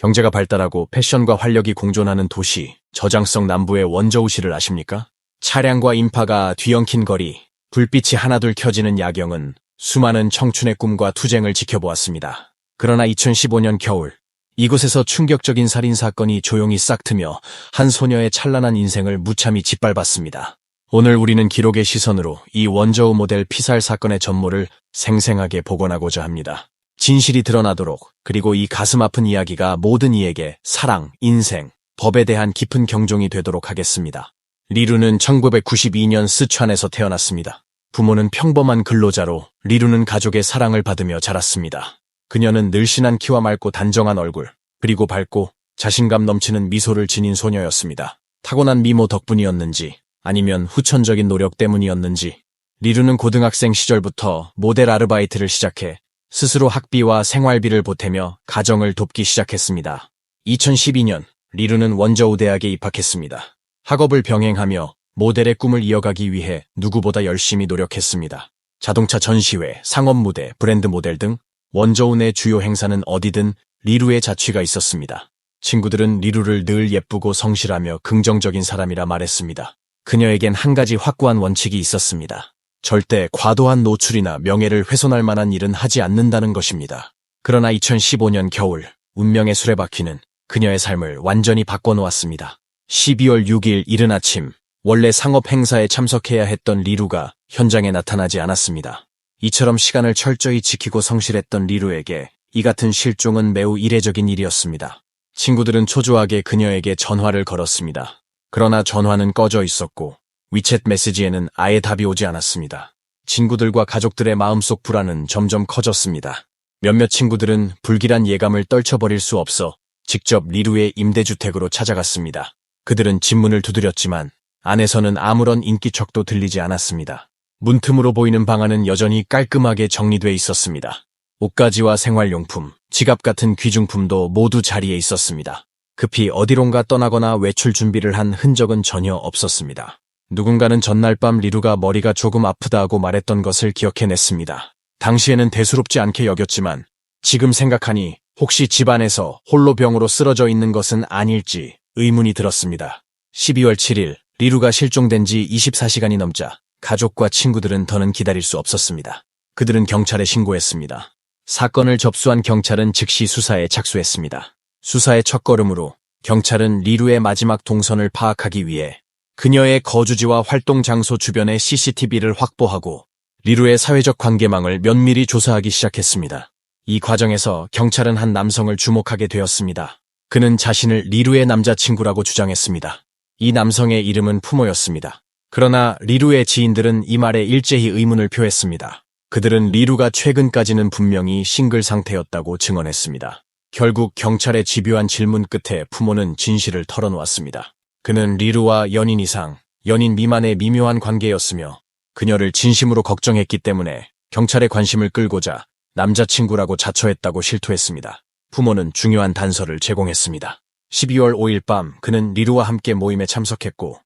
경제가 발달하고 패션과 활력이 공존하는 도시, 저장성 남부의 원저우시를 아십니까? 차량과 인파가 뒤엉킨 거리, 불빛이 하나둘 켜지는 야경은 수많은 청춘의 꿈과 투쟁을 지켜보았습니다. 그러나 2015년 겨울, 이곳에서 충격적인 살인사건이 조용히 싹트며 한 소녀의 찬란한 인생을 무참히 짓밟았습니다. 오늘 우리는 기록의 시선으로 이 원저우 모델 피살 사건의 전모를 생생하게 복원하고자 합니다. 진실이 드러나도록, 그리고 이 가슴 아픈 이야기가 모든 이에게 사랑, 인생, 법에 대한 깊은 경종이 되도록 하겠습니다. 리루는 1992년 스촨에서 태어났습니다. 부모는 평범한 근로자로 리루는 가족의 사랑을 받으며 자랐습니다. 그녀는 늘씬한 키와 맑고 단정한 얼굴, 그리고 밝고 자신감 넘치는 미소를 지닌 소녀였습니다. 타고난 미모 덕분이었는지 아니면 후천적인 노력 때문이었는지 리루는 고등학생 시절부터 모델 아르바이트를 시작해 스스로 학비와 생활비를 보태며 가정을 돕기 시작했습니다. 2012년 리루는 원저우 대학에 입학했습니다. 학업을 병행하며 모델의 꿈을 이어가기 위해 누구보다 열심히 노력했습니다. 자동차 전시회, 상업 무대, 브랜드 모델 등 원저우 내 주요 행사는 어디든 리루의 자취가 있었습니다. 친구들은 리루를 늘 예쁘고 성실하며 긍정적인 사람이라 말했습니다. 그녀에겐 한 가지 확고한 원칙이 있었습니다. 절대 과도한 노출이나 명예를 훼손할 만한 일은 하지 않는다는 것입니다. 그러나 2015년 겨울, 운명의 수레바퀴는 그녀의 삶을 완전히 바꿔놓았습니다. 12월 6일 이른 아침, 원래 상업 행사에 참석해야 했던 리루가 현장에 나타나지 않았습니다. 이처럼 시간을 철저히 지키고 성실했던 리루에게 이 같은 실종은 매우 이례적인 일이었습니다. 친구들은 초조하게 그녀에게 전화를 걸었습니다. 그러나 전화는 꺼져 있었고 위챗 메시지에는 아예 답이 오지 않았습니다. 친구들과 가족들의 마음속 불안은 점점 커졌습니다. 몇몇 친구들은 불길한 예감을 떨쳐버릴 수 없어 직접 리루의 임대주택으로 찾아갔습니다. 그들은 집문을 두드렸지만 안에서는 아무런 인기척도 들리지 않았습니다. 문틈으로 보이는 방 안은 여전히 깔끔하게 정리돼 있었습니다. 옷가지와 생활용품, 지갑 같은 귀중품도 모두 자리에 있었습니다. 급히 어디론가 떠나거나 외출 준비를 한 흔적은 전혀 없었습니다. 누군가는 전날 밤 리루가 머리가 조금 아프다고 말했던 것을 기억해냈습니다. 당시에는 대수롭지 않게 여겼지만 지금 생각하니 혹시 집안에서 홀로 병으로 쓰러져 있는 것은 아닐지 의문이 들었습니다. 12월 7일 리루가 실종된 지 24시간이 넘자 가족과 친구들은 더는 기다릴 수 없었습니다. 그들은 경찰에 신고했습니다. 사건을 접수한 경찰은 즉시 수사에 착수했습니다. 수사의 첫걸음으로 경찰은 리루의 마지막 동선을 파악하기 위해 그녀의 거주지와 활동 장소 주변의 CCTV를 확보하고 리루의 사회적 관계망을 면밀히 조사하기 시작했습니다. 이 과정에서 경찰은 한 남성을 주목하게 되었습니다. 그는 자신을 리루의 남자친구라고 주장했습니다. 이 남성의 이름은 푸모였습니다. 그러나 리루의 지인들은 이 말에 일제히 의문을 표했습니다. 그들은 리루가 최근까지는 분명히 싱글 상태였다고 증언했습니다. 결국 경찰의 집요한 질문 끝에 푸모는 진실을 털어놓았습니다. 그는 리루와 연인 이상, 연인 미만의 미묘한 관계였으며 그녀를 진심으로 걱정했기 때문에 경찰의 관심을 끌고자 남자친구라고 자처했다고 실토했습니다. 푸모는 중요한 단서를 제공했습니다. 12월 5일 밤 그는 리루와 함께 모임에 참석했고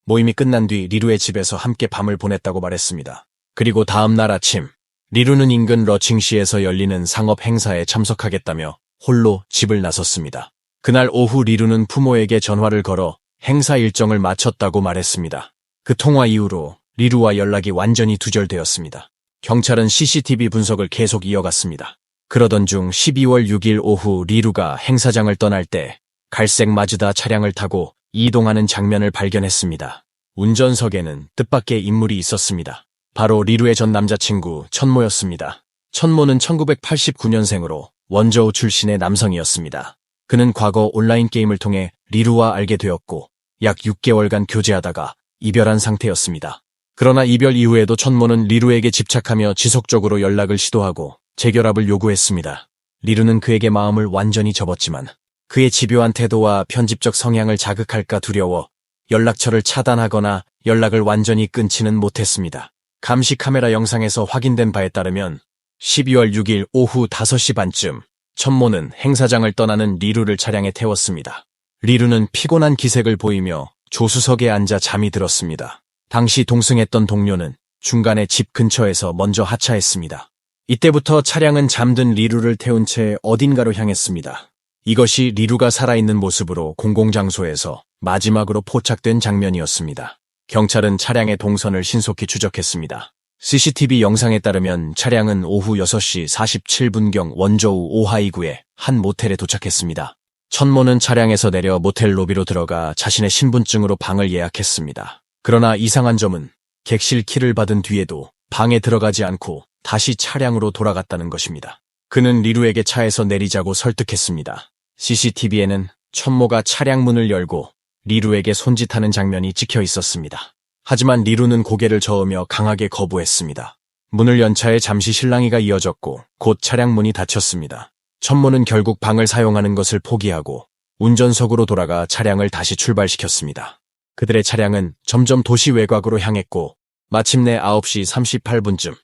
모임이 끝난 뒤 리루의 집에서 함께 밤을 보냈다고 말했습니다. 그리고 다음 날 아침 리루는 인근 러칭시에서 열리는 상업 행사에 참석하겠다며 홀로 집을 나섰습니다. 그날 오후 리루는 푸모에게 전화를 걸어 행사 일정을 마쳤다고 말했습니다. 그 통화 이후로 리루와 연락이 완전히 두절되었습니다. 경찰은 CCTV 분석을 계속 이어갔습니다. 그러던 중 12월 6일 오후 리루가 행사장을 떠날 때 갈색 마즈다 차량을 타고 이동하는 장면을 발견했습니다. 운전석에는 뜻밖의 인물이 있었습니다. 바로 리루의 전 남자친구 천모였습니다. 천모는 1989년생으로 원저우 출신의 남성이었습니다. 그는 과거 온라인 게임을 통해 리루와 알게 되었고 약 6개월간 교제하다가 이별한 상태였습니다. 그러나 이별 이후에도 천모는 리루에게 집착하며 지속적으로 연락을 시도하고 재결합을 요구했습니다. 리루는 그에게 마음을 완전히 접었지만 그의 집요한 태도와 편집적 성향을 자극할까 두려워 연락처를 차단하거나 연락을 완전히 끊지는 못했습니다. 감시 카메라 영상에서 확인된 바에 따르면 12월 6일 오후 5시 반쯤 천모는 행사장을 떠나는 리루를 차량에 태웠습니다. 리루는 피곤한 기색을 보이며 조수석에 앉아 잠이 들었습니다. 당시 동승했던 동료는 중간에 집 근처에서 먼저 하차했습니다. 이때부터 차량은 잠든 리루를 태운 채 어딘가로 향했습니다. 이것이 리루가 살아있는 모습으로 공공장소에서 마지막으로 포착된 장면이었습니다. 경찰은 차량의 동선을 신속히 추적했습니다. CCTV 영상에 따르면 차량은 오후 6시 47분경 원저우 오하이구의 한 모텔에 도착했습니다. 천모는 차량에서 내려 모텔 로비로 들어가 자신의 신분증으로 방을 예약했습니다. 그러나 이상한 점은 객실 키를 받은 뒤에도 방에 들어가지 않고 다시 차량으로 돌아갔다는 것입니다. 그는 리루에게 차에서 내리자고 설득했습니다. CCTV에는 천모가 차량 문을 열고 리루에게 손짓하는 장면이 찍혀 있었습니다. 하지만 리루는 고개를 저으며 강하게 거부했습니다. 문을 연 차에 잠시 실랑이가 이어졌고 곧 차량 문이 닫혔습니다. 천모는 결국 방을 사용하는 것을 포기하고 운전석으로 돌아가 차량을 다시 출발시켰습니다. 그들의 차량은 점점 도시 외곽으로 향했고 마침내 9시 38분쯤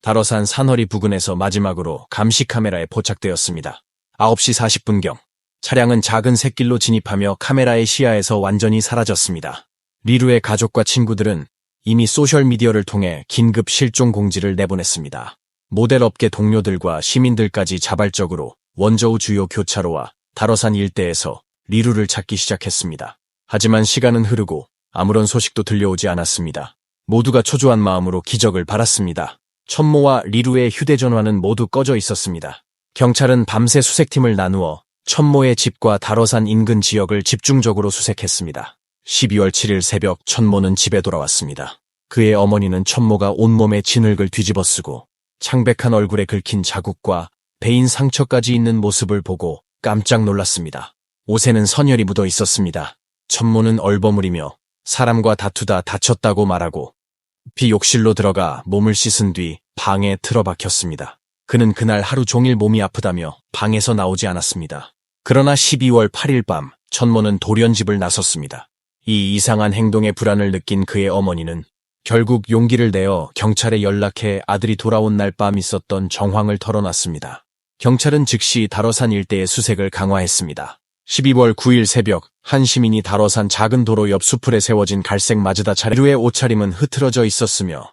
다러산 산허리 부근에서 마지막으로 감시 카메라에 포착되었습니다. 9시 40분경 차량은 작은 샛길로 진입하며 카메라의 시야에서 완전히 사라졌습니다. 리루의 가족과 친구들은 이미 소셜미디어를 통해 긴급 실종 공지를 내보냈습니다. 모델 업계 동료들과 시민들까지 자발적으로 원저우 주요 교차로와 다러산 일대에서 리루를 찾기 시작했습니다. 하지만 시간은 흐르고 아무런 소식도 들려오지 않았습니다. 모두가 초조한 마음으로 기적을 바랐습니다. 천모와 리루의 휴대전화는 모두 꺼져 있었습니다. 경찰은 밤새 수색팀을 나누어 천모의 집과 다러산 인근 지역을 집중적으로 수색했습니다. 12월 7일 새벽 천모는 집에 돌아왔습니다. 그의 어머니는 천모가 온몸에 진흙을 뒤집어쓰고 창백한 얼굴에 긁힌 자국과 베인 상처까지 있는 모습을 보고 깜짝 놀랐습니다. 옷에는 선혈이 묻어 있었습니다. 천모는 얼버무리며 사람과 다투다 다쳤다고 말하고 욕실로 들어가 몸을 씻은 뒤 방에 틀어박혔습니다. 그는 그날 하루 종일 몸이 아프다며 방에서 나오지 않았습니다. 그러나 12월 8일 밤 천모는 돌연집을 나섰습니다. 이 이상한 행동에 불안을 느낀 그의 어머니는 결국 용기를 내어 경찰에 연락해 아들이 돌아온 날 밤 있었던 정황을 털어놨습니다. 경찰은 즉시 다러산 일대의 수색을 강화했습니다. 12월 9일 새벽 한 시민이 다러산 작은 도로 옆 수풀에 세워진 갈색 마즈다 차량의 옷차림은 흐트러져 있었으며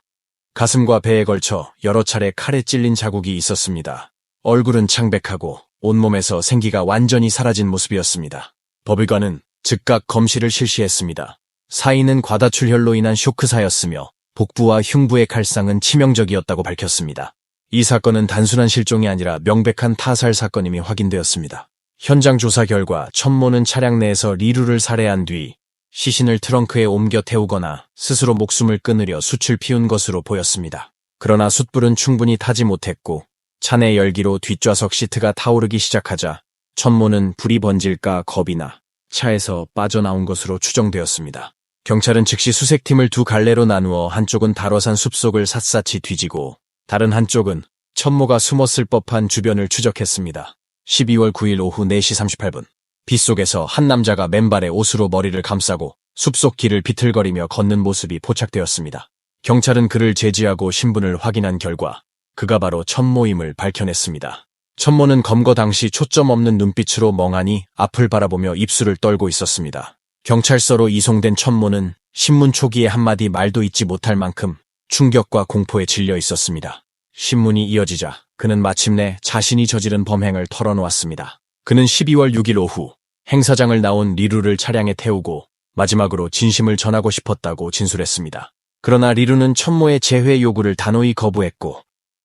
가슴과 배에 걸쳐 여러 차례 칼에 찔린 자국이 있었습니다. 얼굴은 창백하고 온몸에서 생기가 완전히 사라진 모습이었습니다. 법의관은 즉각 검시를 실시했습니다. 사인은 과다출혈로 인한 쇼크사였으며 복부와 흉부의 칼상은 치명적이었다고 밝혔습니다. 이 사건은 단순한 실종이 아니라 명백한 타살 사건임이 확인되었습니다. 현장 조사 결과 천모는 차량 내에서 리루를 살해한 뒤 시신을 트렁크에 옮겨 태우거나 스스로 목숨을 끊으려 숯을 피운 것으로 보였습니다. 그러나 숯불은 충분히 타지 못했고 차내 열기로 뒷좌석 시트가 타오르기 시작하자 천모는 불이 번질까 겁이 나 차에서 빠져나온 것으로 추정되었습니다. 경찰은 즉시 수색팀을 두 갈래로 나누어 한쪽은 다러산 숲속을 샅샅이 뒤지고 다른 한쪽은 천모가 숨었을 법한 주변을 추적했습니다. 12월 9일 오후 4시 38분 빗속에서 한 남자가 맨발에 옷으로 머리를 감싸고 숲속 길을 비틀거리며 걷는 모습이 포착되었습니다. 경찰은 그를 제지하고 신분을 확인한 결과 그가 바로 천모임을 밝혀냈습니다. 천모는 검거 당시 초점 없는 눈빛으로 멍하니 앞을 바라보며 입술을 떨고 있었습니다. 경찰서로 이송된 천모는 신문 초기에 한마디 말도 잊지 못할 만큼 충격과 공포에 질려 있었습니다. 신문이 이어지자 그는 마침내 자신이 저지른 범행을 털어놓았습니다. 그는 12월 6일 오후 행사장을 나온 리루를 차량에 태우고 마지막으로 진심을 전하고 싶었다고 진술했습니다. 그러나 리루는 천모의 재회 요구를 단호히 거부했고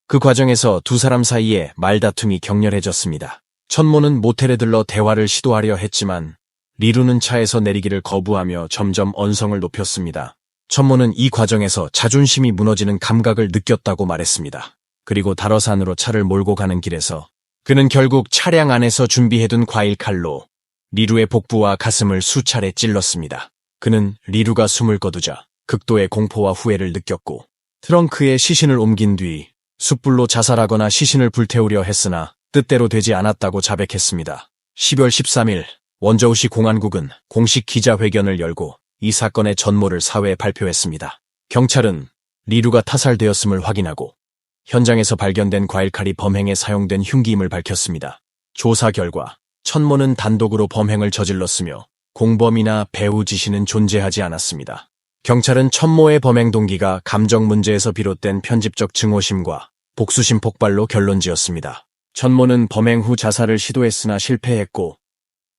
그 과정에서 두 사람 사이에 말다툼이 격렬해졌습니다. 천모는 모텔에 들러 대화를 시도하려 했지만 리루는 차에서 내리기를 거부하며 점점 언성을 높였습니다. 천모는 이 과정에서 자존심이 무너지는 감각을 느꼈다고 말했습니다. 그리고 다러산으로 차를 몰고 가는 길에서 그는 결국 차량 안에서 준비해둔 과일 칼로 리루의 복부와 가슴을 수차례 찔렀습니다. 그는 리루가 숨을 거두자 극도의 공포와 후회를 느꼈고 트렁크에 시신을 옮긴 뒤 숯불로 자살하거나 시신을 불태우려 했으나 뜻대로 되지 않았다고 자백했습니다. 10월 13일 원저우시 공안국은 공식 기자회견을 열고 이 사건의 전모를 사회에 발표했습니다. 경찰은 리루가 타살되었음을 확인하고 현장에서 발견된 과일칼이 범행에 사용된 흉기임을 밝혔습니다. 조사 결과 천모는 단독으로 범행을 저질렀으며 공범이나 배후 지시는 존재하지 않았습니다. 경찰은 천모의 범행 동기가 감정 문제에서 비롯된 편집적 증오심과 복수심 폭발로 결론지었습니다. 천모는 범행 후 자살을 시도했으나 실패했고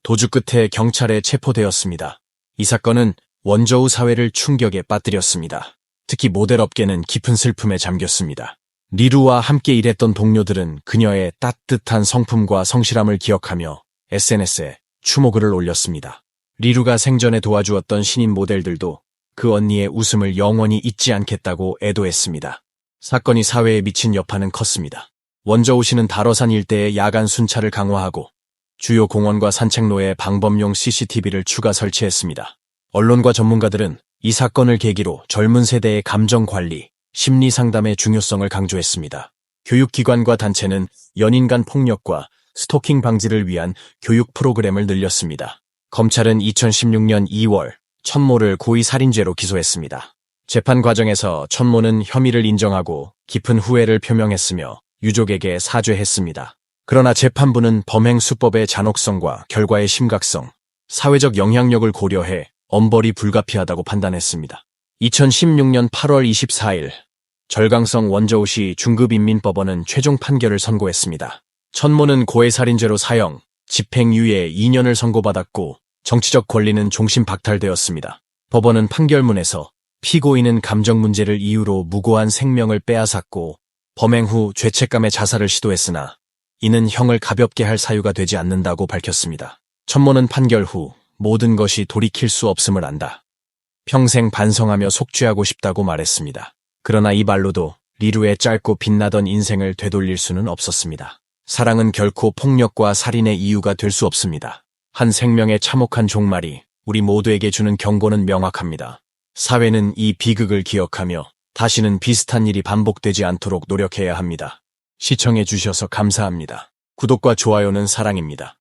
도주 끝에 경찰에 체포되었습니다. 이 사건은 원저우 사회를 충격에 빠뜨렸습니다. 특히 모델업계는 깊은 슬픔에 잠겼습니다. 리루와 함께 일했던 동료들은 그녀의 따뜻한 성품과 성실함을 기억하며 SNS에 추모글을 올렸습니다. 리루가 생전에 도와주었던 신인 모델들도 그 언니의 웃음을 영원히 잊지 않겠다고 애도했습니다. 사건이 사회에 미친 여파는 컸습니다. 원저우 씨는 다러산 일대의 야간 순찰을 강화하고 주요 공원과 산책로에 방범용 CCTV를 추가 설치했습니다. 언론과 전문가들은 이 사건을 계기로 젊은 세대의 감정 관리, 심리 상담의 중요성을 강조했습니다. 교육기관과 단체는 연인 간 폭력과 스토킹 방지를 위한 교육 프로그램을 늘렸습니다. 검찰은 2016년 2월 천모를 고의 살인죄로 기소했습니다. 재판 과정에서 천모는 혐의를 인정하고 깊은 후회를 표명했으며 유족에게 사죄했습니다. 그러나 재판부는 범행 수법의 잔혹성과 결과의 심각성, 사회적 영향력을 고려해 엄벌이 불가피하다고 판단했습니다. 2016년 8월 24일 절강성 원저우시 중급인민법원은 최종 판결을 선고했습니다. 천모는 고해살인죄로 사형, 집행유예 2년을 선고받았고 정치적 권리는 종신 박탈되었습니다. 법원은 판결문에서 피고인은 감정 문제를 이유로 무고한 생명을 빼앗았고 범행 후 죄책감에 자살을 시도했으나 이는 형을 가볍게 할 사유가 되지 않는다고 밝혔습니다. 천모는 판결 후 모든 것이 돌이킬 수 없음을 안다. 평생 반성하며 속죄하고 싶다고 말했습니다. 그러나 이 말로도 리루의 짧고 빛나던 인생을 되돌릴 수는 없었습니다. 사랑은 결코 폭력과 살인의 이유가 될 수 없습니다. 한 생명의 참혹한 종말이 우리 모두에게 주는 경고는 명확합니다. 사회는 이 비극을 기억하며 다시는 비슷한 일이 반복되지 않도록 노력해야 합니다. 시청해 주셔서 감사합니다. 구독과 좋아요는 사랑입니다.